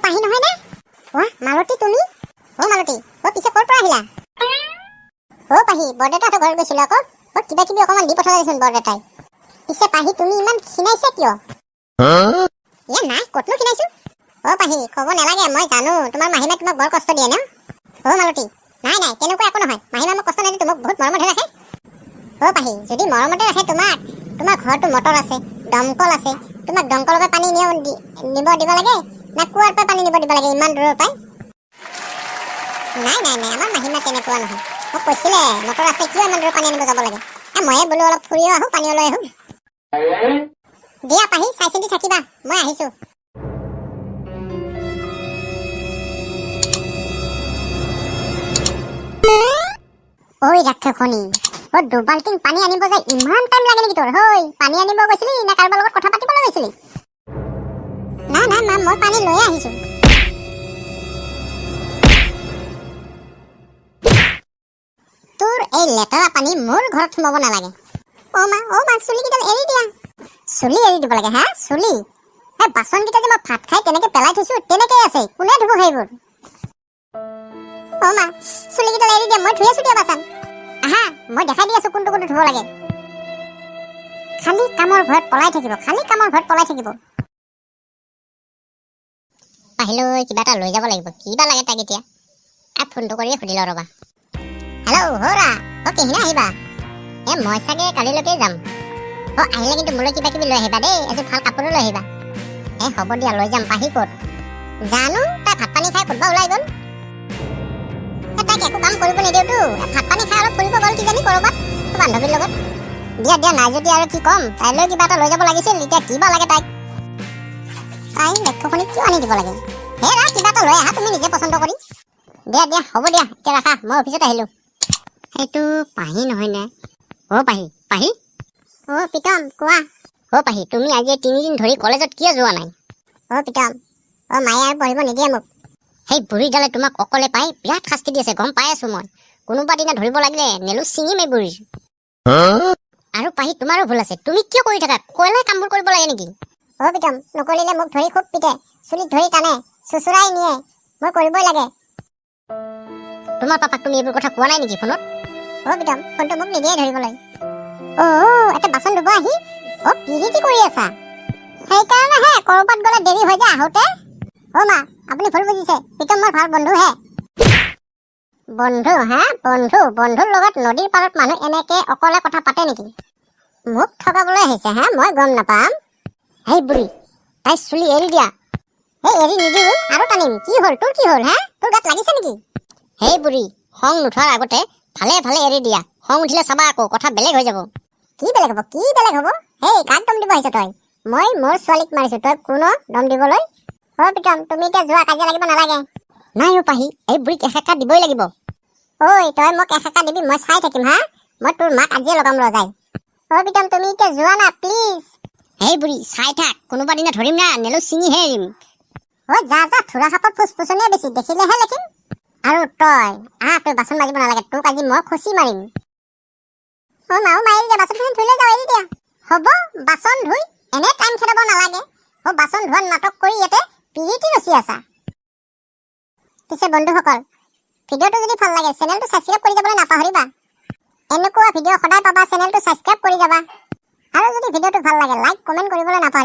পাহি নহয় নে? মালতী তুমি? মালতী পিছে ক'ৰ পৰা আহিলা? পাহি বৰদেউতাহঁতৰ ঘৰত গৈছিলো আকৌ। কিবা কিবি অকণমান দি পঠালেচোন বৰদেউতাই। পিছে পাহি তুমি ইমান খিনাইছা কিয়? নাই ক'তনো খিনাইছো। পাহি ক'ব নালাগে, মই জানো তোমাৰ মাহীমাই তোমাক বৰ কষ্ট দিয়ে ন? মালতী নাই তেনেকুৱা একো নহয়। মাহীমাই মোক কষ্ট নিদিয়ে, মোক বহুত মৰমতে ৰাখে। পাহি যদি মৰমতে ৰাখে তোমাৰ ঘৰতো মটৰ আছে, দমকল আছে, তোমাক দমকলৰ পৰা পানী নিব দিব লাগে না কুঁৱাৰ পৰা পানী নিব দিব লাগে ইমান দূৰৰ পৰাই? নাই আমাৰ মাহীমা তেনেকুৱা নহয়। মোক কৈছিলে মটৰ আছে, কিয় ইমান দূৰৰ পানী আনিব যাব লাগে। ময়ে বোলো অলপ ফুৰিও আহো, পানীও লৈ আহো। দিয়া পাহি চাই চিন্তি থাকিবা, মই আহিছো। ৰাক্ষসনী, দুবাল্টিং পানী আনিব যায় ইমান টাইম লাগে নেকি তোৰ? পানী আনিব গৈছিলি নে কাৰোবাৰ লগত কথা পাতিবলৈ গৈছিলি? নাই মা, মই পানী লৈ আহিছো। তোৰ এই লেতেৰা পানী মোৰ ঘৰত সোমাব নালাগে। মা চুলিকেইডাল এৰি দিয়া। চুলি এৰি দিব লাগে? চুলি? বাচনকেইটা যে মই ভাত খাই তেনেকে পেলাই থৈছো তেনেকেই আছে, কোনে ধুব সেইবোৰ? মা চুলিকেইডাল এৰি দিয়া, মই ধুই আছো দিয়া বাচন। আহা মই দেখাই দি আছো কোনটো ধুব লাগে। খালি কামৰ ভয়ত পলাই থাকিব। পাহিলৈ কিবা এটা লৈ যাব লাগিব, কিবা লাগে তাক এতিয়া। ফোনটো কৰিয়ে সুধি লওঁ ৰবা। হেল্ল' হৌৰা, কেহিনা আহিবা? মই চাগে কালিলৈকে যাম। আহিলে কিন্তু মোলৈ কিবা কিবি লৈ আহিবা দেই, এযোৰ ভাল কাপোৰো লৈ আহিবা। হ'ব দিয়া, লৈ যাম। পাহি ক'ত? জানো, তাই ভাত পানী খাই ক'তবা ওলাই গ'ল। তাইক একো কাম কৰিব নিদিওঁতো, ভাত পানী খাই অলপ ফুৰিব গ'ল কিজানি ক'ৰবাত বান্ধৱীৰ লগত। দিয়া নাই যদি আৰু কি ক'ম, তাইলৈ কিবা এটা লৈ যাব লাগিছিল। এতিয়া কিবা লাগে তাই লক্ষ্যখনি কিয় আনি দিব লাগে? কিবা এটা লৈ আহা তুমি নিজে পচন্দ কৰি। দিয়া হ'ব দিয়া, এতিয়া ৰাখা, মই অফিচত আহিলো। সেইটো পাহি নহয় নে? পাহি প্ৰীতম কোৱা। পাহি তুমি আজি 3 দিন ধৰি কলেজত কিয় যোৱা নাই? প্ৰীতম মায়ে আৰু পঢ়িব নিদিয়ে মোক। সেই বুঢ়ীডালে তোমাক অকলে পাই বিৰাট শাস্তি দি আছে, গম পাই আছো মই। কোনোবা দিনা ধৰিব লাগিলে নেলু ছিঙিম এই বুঢ়ীৰ। আৰু পাহি তোমাৰো ভুল আছে, তুমি কিয় কৰি থাকা? কয়লাই কামবোৰ কৰিব লাগে নেকি? প্ৰীতম নকৰিলে মোক ধৰি খুব পিটে, চুলিত ধৰি টানে, চুচুৰাই নিয়ে, মই কৰিবই লাগে। তোমাৰ পাপাক তুমি এইবোৰ কথা কোৱা নাই নেকি ফোনত? প্ৰীতম ফোনটো মোক নিদিয়ে ধৰিবলৈ। এটা বাচন ধুব আহি পিৰিতি কৰি আছা, সেইকাৰণেহে কৰবাত গ'লে দেৰি হৈ যায় আহোতে। মা আপুনি ভুল বুজিছে, প্ৰীতম মোৰ ভাল বন্ধুহে। বন্ধুৰ লগত নদীৰ পাৰত মানুহ এনেকে অকলে কথা পাতে নেকি? মোক ঠগাবলৈ আহিছে মই গম নাপাম। হেই বুঢ়ী, তাই চুলি এৰি দিয়া। এৰি নিদিও আৰু টানিম। কি হ'ল তোৰ? তোৰ গাত লাগিছে নেকি? হেই বুঢ়ী, খং নুঠাৰ আগতে ভালে এৰি দিয়া। খং উঠিলে চাবা আকৌ কথা বেলেগ হৈ যাব। কি বেলেগ হ'ব? কাক দম দিব আহিছ তই? মই মোৰ ছোৱালীক মাৰিছো, তই কোনো দম দিবলৈ? প্ৰীতম তুমি এতিয়া যোৱা, কাজিয়া লাগিব নালাগে। নাই পাহি, এই বুঢ়ীক এসেকা দিবই লাগিব। তই মোক এসেকা দিবি, মই চাই থাকিম। মই তোৰ মাক আজিয়ে লগাম ৰজাই। প্ৰীতম তুমি এতিয়া যোৱা না প্লিজ। হেই বুঢ়ী চাই থাক, কোনোবা দিনা ধৰিম না, নেলু ছিঙিহে এৰিম। যা থোৰা সাপত ফুচফুচনিয়ে বেছি, দেখিলেহে লেখিম। আৰু তই বাচন মাজিব নালাগে, তোক আজি মই খুচি মাৰিম। মাও মাৰি দিয়া, বাচনখিনি ধুই লৈ যাওঁ, এৰি দিয়া। হ'ব বাচন ধুই এনে টাইম খেদাব নালাগে। বাচন ধোৱা নাটক কৰি ইয়াতে পিৰিতি ৰচি আছা। পিছে বন্ধুসকল, ভিডিঅ'টো যদি ভাল লাগে চেনেলটো ছাবস্ক্ৰাইব কৰি যাবলৈ নাপাহৰিবা। এনেকুৱা ভিডিঅ' সদায় পাবা, চেনেলটো ছাবস্ক্ৰাইব কৰি যাবা। আৰু যদি ভিডিঅ'টো ভাল লাগে লাইক কমেণ্ট কৰিবলৈ নাপাহৰিবা।